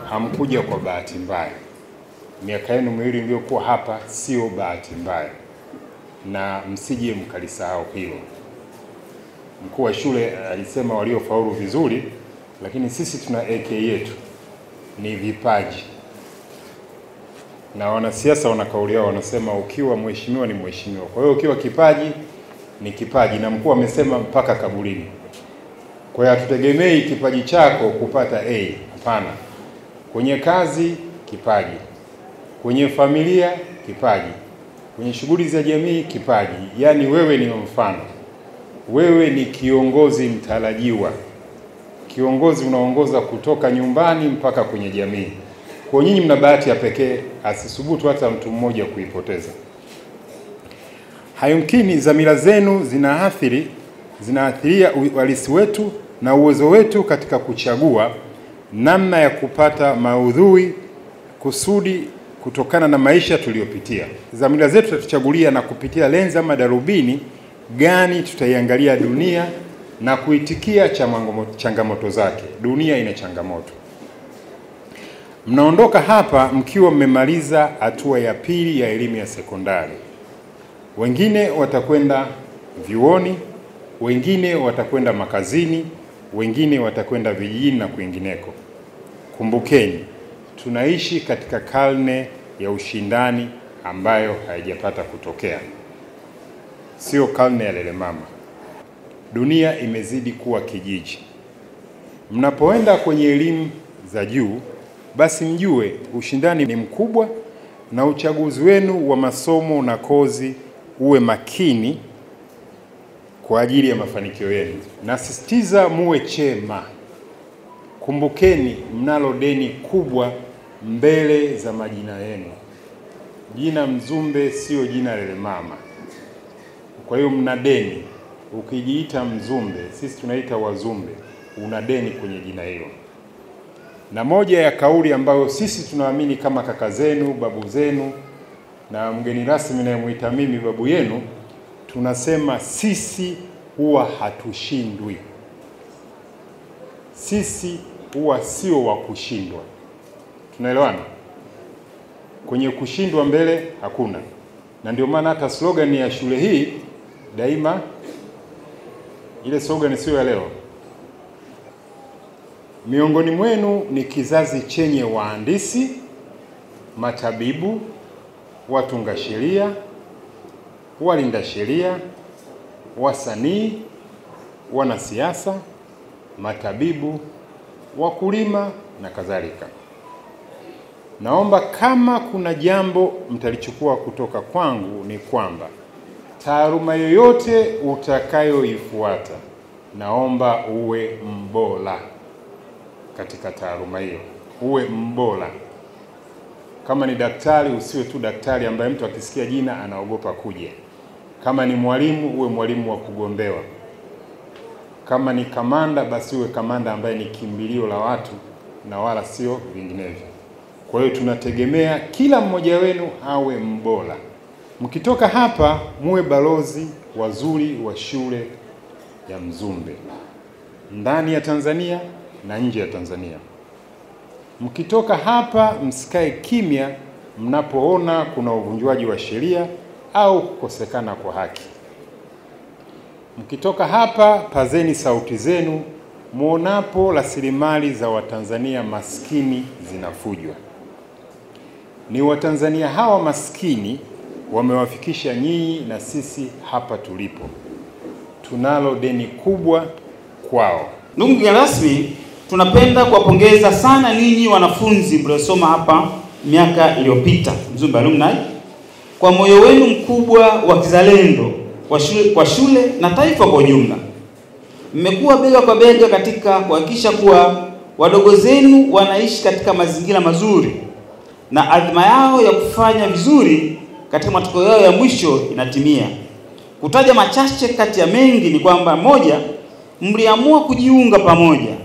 hamkuja kwa bahati mbaya. Miaka yenu miwili iliyokuwa hapa sio bahati mbaya, na msije mkalisahau hilo. Mkuu wa shule alisema waliofaulu vizuri, lakini sisi tuna AK yetu ni vipaji. Na wanasiasa wana kauli yao, wanasema ukiwa mheshimiwa ni mheshimiwa. Kwa hiyo ukiwa kipaji ni kipaji, na mkuu amesema mpaka kaburini. Kwa hiyo hatutegemei kipaji chako kupata A, hapana. Kwenye kazi kipaji, kwenye familia kipaji, kwenye shughuli za jamii kipaji. Yaani wewe ni mfano. Wewe ni kiongozi mtarajiwa. Kiongozi unaongoza kutoka nyumbani mpaka kwenye jamii. Kwa nyinyi mna bahati ya pekee, asisubutu hata mtu mmoja kuipoteza. Hayumkini dhamira zenu zinaathiri uhalisi wetu na uwezo wetu katika kuchagua namna ya kupata maudhui kusudi kutokana na maisha tuliyopitia. Dhamira zetu tutatuchagulia na kupitia lenzi ama darubini gani tutaiangalia dunia na kuitikia changamoto zake. Dunia ina changamoto. Mnaondoka hapa mkiwa mmemaliza hatua ya pili ya elimu ya sekondari. Wengine watakwenda vyuoni, wengine watakwenda makazini, wengine watakwenda vijijini na kwingineko. Kumbukeni, tunaishi katika karne ya ushindani ambayo haijapata kutokea. Sio karne ya lele mama. Dunia imezidi kuwa kijiji. Mnapoenda kwenye elimu za juu, basi mjue ushindani ni mkubwa, na uchaguzi wenu wa masomo na kozi uwe makini kwa ajili ya mafanikio yenu. Nasisitiza muwe chema. Kumbukeni mnalo deni kubwa mbele za majina yenu. Jina Mzumbe sio jina lele mama. Kwa hiyo mna deni. Ukijiita Mzumbe, sisi tunaita Wazumbe, una deni kwenye jina hilo. Na moja ya kauli ambayo sisi tunaamini kama kaka zenu, babu zenu, na mgeni rasmi nayemuita mimi babu yenu, tunasema sisi huwa hatushindwi. Sisi huwa sio wa kushindwa. Tunaelewana? Kwenye kushindwa mbele hakuna. Na ndio maana hata slogan ya shule hii daima, ile slogan sio ya leo. Miongoni mwenu ni kizazi chenye wahandisi, matabibu, watunga sheria, walinda sheria, wasanii, wanasiasa, matabibu, wakulima na kadhalika. Naomba kama kuna jambo mtalichukua kutoka kwangu ni kwamba taaluma yoyote utakayoifuata, naomba uwe mbora katika taaluma hiyo. Uwe mbora. Kama ni daktari, usiwe tu daktari ambaye mtu akisikia jina anaogopa kuja. Kama ni mwalimu, uwe mwalimu wa kugombewa. Kama ni kamanda, basi uwe kamanda ambaye ni kimbilio la watu na wala sio vinginevyo. Kwa hiyo tunategemea kila mmoja wenu awe mbora. Mkitoka hapa muwe balozi wazuri wa shule ya Mzumbe, ndani ya Tanzania na nje ya Tanzania. Mkitoka hapa msikae kimya mnapoona kuna uvunjwaji wa sheria au kukosekana kwa haki. Mkitoka hapa pazeni sauti zenu muonapo rasilimali za Watanzania maskini zinafujwa. Ni Watanzania hawa maskini wamewafikisha nyinyi na sisi hapa tulipo. Tunalo deni kubwa kwao. Ndugu mgeni rasmi, tunapenda kuwapongeza sana ninyi wanafunzi mliosoma hapa miaka iliyopita, Mzumbe Alumni, kwa moyo wenu mkubwa wa kizalendo kwa shule na taifa kwa ujumla. Mmekuwa bega kwa bega katika kuhakikisha kuwa wadogo zenu wanaishi katika mazingira mazuri na azma yao ya kufanya vizuri katika matokeo yao ya mwisho inatimia. Kutaja machache kati ya mengi ni kwamba: moja, mliamua kujiunga pamoja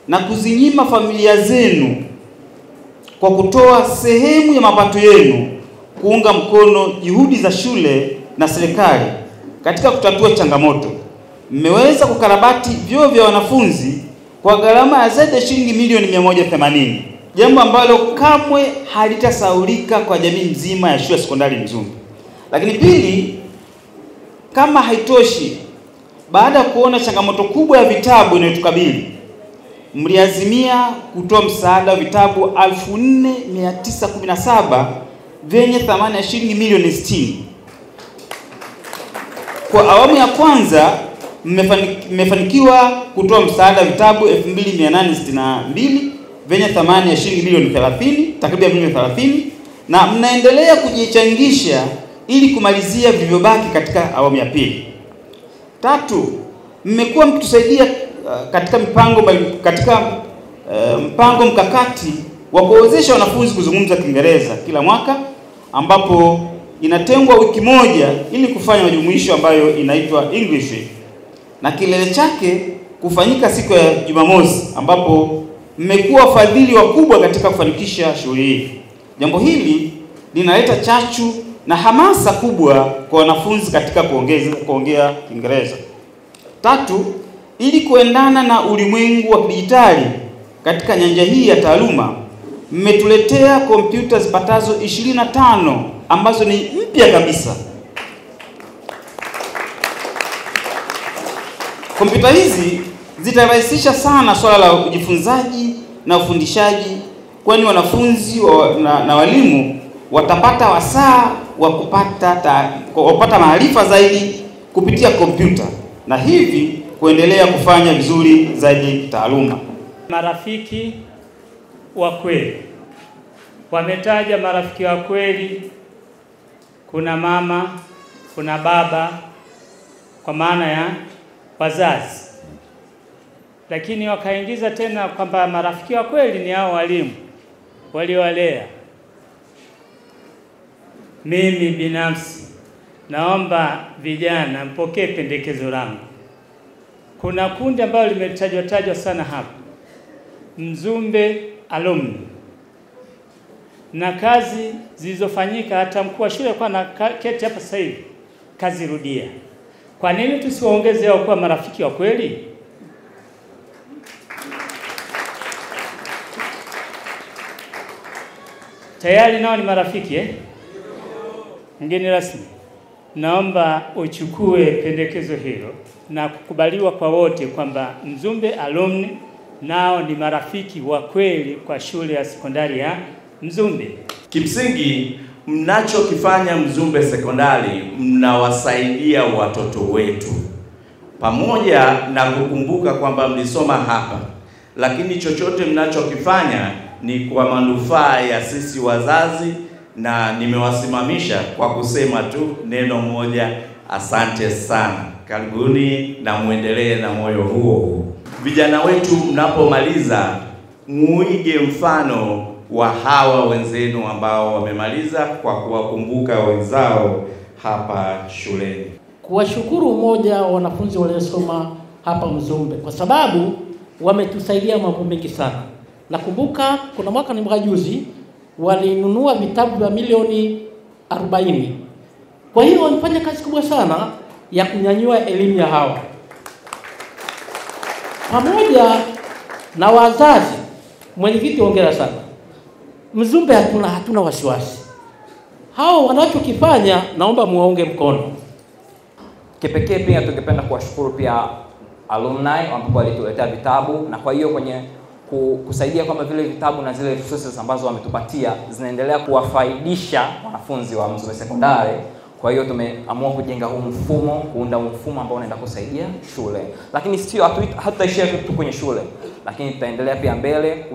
na kuzinyima familia zenu kwa kutoa sehemu ya mapato yenu kuunga mkono juhudi za shule na serikali katika kutatua changamoto. Mmeweza kukarabati vyoo vya wanafunzi kwa gharama ya zaidi ya shilingi milioni 180. jambo ambalo kamwe halitasahaulika kwa jamii nzima ya shule ya sekondari Mzumbe. Lakini pili, kama haitoshi, baada ya kuona changamoto kubwa ya vitabu inayotukabili, mliazimia kutoa msaada wa vitabu 4917 vyenye thamani ya shilingi milioni 60. Kwa awamu ya kwanza mmefanikiwa kutoa msaada wa vitabu 2862 vyenye thamani ya shilingi milioni 30, takriban milioni 30, na mnaendelea kujichangisha ili kumalizia vilivyobaki katika awamu ya pili. Tatu, mmekuwa mkitusaidia katika mpango mkakati wa kuwezesha wanafunzi kuzungumza Kiingereza kila mwaka, ambapo inatengwa wiki moja ili kufanya majumuisho ambayo inaitwa English Week, na kilele chake kufanyika siku ya Jumamosi, ambapo mmekuwa wafadhili wakubwa katika kufanikisha shughuli hii. Jambo hili linaleta chachu na hamasa kubwa kwa wanafunzi katika kuongea Kiingereza. Tatu, ili kuendana na ulimwengu wa kidijitali katika nyanja hii ya taaluma, mmetuletea kompyuta zipatazo 25 ambazo ni mpya kabisa. Kompyuta hizi zitarahisisha sana swala la ujifunzaji na ufundishaji, kwani wanafunzi na walimu watapata wasaa wa kupata maarifa zaidi kupitia kompyuta, na hivi kuendelea kufanya vizuri zaidi taaluma. Marafiki wa kweli. Wametaja marafiki wa kweli, kuna mama, kuna baba, kwa maana ya wazazi. Lakini wakaingiza tena kwamba marafiki wa kweli ni hao walimu waliowalea. Mimi binafsi naomba vijana mpokee pendekezo langu. Kuna kundi ambalo limetajwa sana hapa, Mzumbe Alumni, na kazi zilizofanyika, hata mkuu wa shule kwa na keti hapa sasa hivi kazi rudia. Kwa nini tusiwaongeze hao kuwa marafiki wa kweli? Tayari nao ni marafiki Mgeni rasmi, naomba uchukue pendekezo hilo na kukubaliwa kwa wote kwamba Mzumbe Alumni nao ni marafiki wa kweli kwa shule ya sekondari ya Mzumbe. Kimsingi mnachokifanya Mzumbe Sekondari, mnawasaidia watoto wetu, pamoja na kukumbuka kwamba mlisoma hapa, lakini chochote mnachokifanya ni kwa manufaa ya sisi wazazi, na nimewasimamisha kwa kusema tu neno moja: asante sana. Karibuni na muendelee na moyo huo. Vijana wetu, mnapomaliza muige mfano wa hawa wenzenu ambao wamemaliza, kwa kuwakumbuka wenzao hapa shuleni. Kuwashukuru umoja wa wanafunzi waliosoma hapa Mzumbe kwa sababu wametusaidia mambo mengi sana. Nakumbuka kuna mwaka ni mwaka juzi walinunua vitabu vya milioni 40. Kwa hiyo wamefanya kazi kubwa sana ya kunyanyua elimu ya hawa. Pamoja na wazazi, mwenyekiti hongera sana. Mzumbe hatuna wasiwasi. Hao wanachokifanya naomba muwaunge mkono. Kipekee pia tungependa kuwashukuru pia alumni ambao walituletea vitabu, na kwa hiyo kwenye kusaidia kwamba vile vitabu na zile resources ambazo wametupatia zinaendelea kuwafaidisha wanafunzi wa Mzumbe Sekondari. Kwa hiyo tumeamua kujenga huu mfumo, kuunda mfumo ambao unaenda kusaidia shule. Lakini sio hatutaishia tu kwenye shule, lakini tutaendelea pia mbele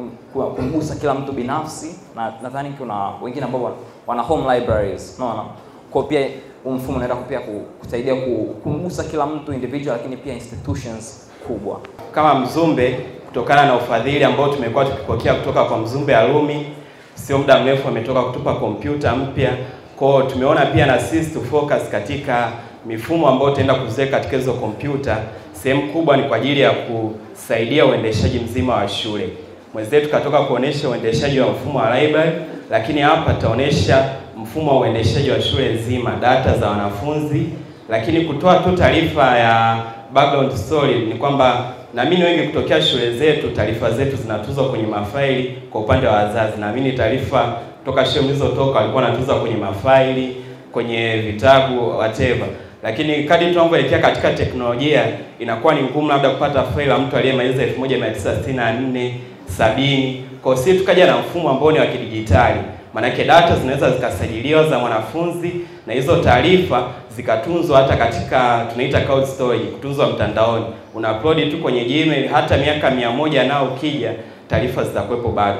kumgusa kila mtu binafsi, na nadhani kuna wengine ambao wana home libraries, unaona. Kwa pia mfumo unaenda pia kusaidia kumgusa kila mtu individual, lakini pia institutions kubwa. Kama Mzumbe, kutokana na ufadhili ambao tumekuwa tukipokea kutoka kwa Mzumbe Alumni, sio muda mrefu wametoka kutupa kompyuta mpya. Kwa tumeona pia na sisi tu focus katika mifumo ambayo tutaenda kuziweka katika hizo kompyuta. Sehemu kubwa ni kwa ajili ya kusaidia uendeshaji mzima wa shule. Mwenzetu katoka kuonesha uendeshaji wa mfumo wa library, lakini hapa tutaonesha mfumo wa uendeshaji wa shule nzima, data za wanafunzi. Lakini kutoa tu taarifa ya background story ni kwamba Naamini wengi kutokea shule zetu, taarifa zetu zinatunzwa kwenye mafaili kwa upande wa wazazi. Naamini taarifa kutoka shule mlizotoka walikuwa wanatunza kwenye mafaili, kwenye vitabu, whatever. Lakini kadri tunavyoelekea katika teknolojia, inakuwa ni ngumu labda kupata faili la mtu aliyemaliza 1964, 70. Kwa hiyo tukaja na mfumo ambao ni wa kidijitali. Maanake data zinaweza zikasajiliwa za mwanafunzi na hizo taarifa zikatunzwa hata katika tunaita cloud storage, kutunzwa mtandaoni. Una upload tu kwenye Gmail, hata miaka 100 nao ukija taarifa zitakuwepo bado.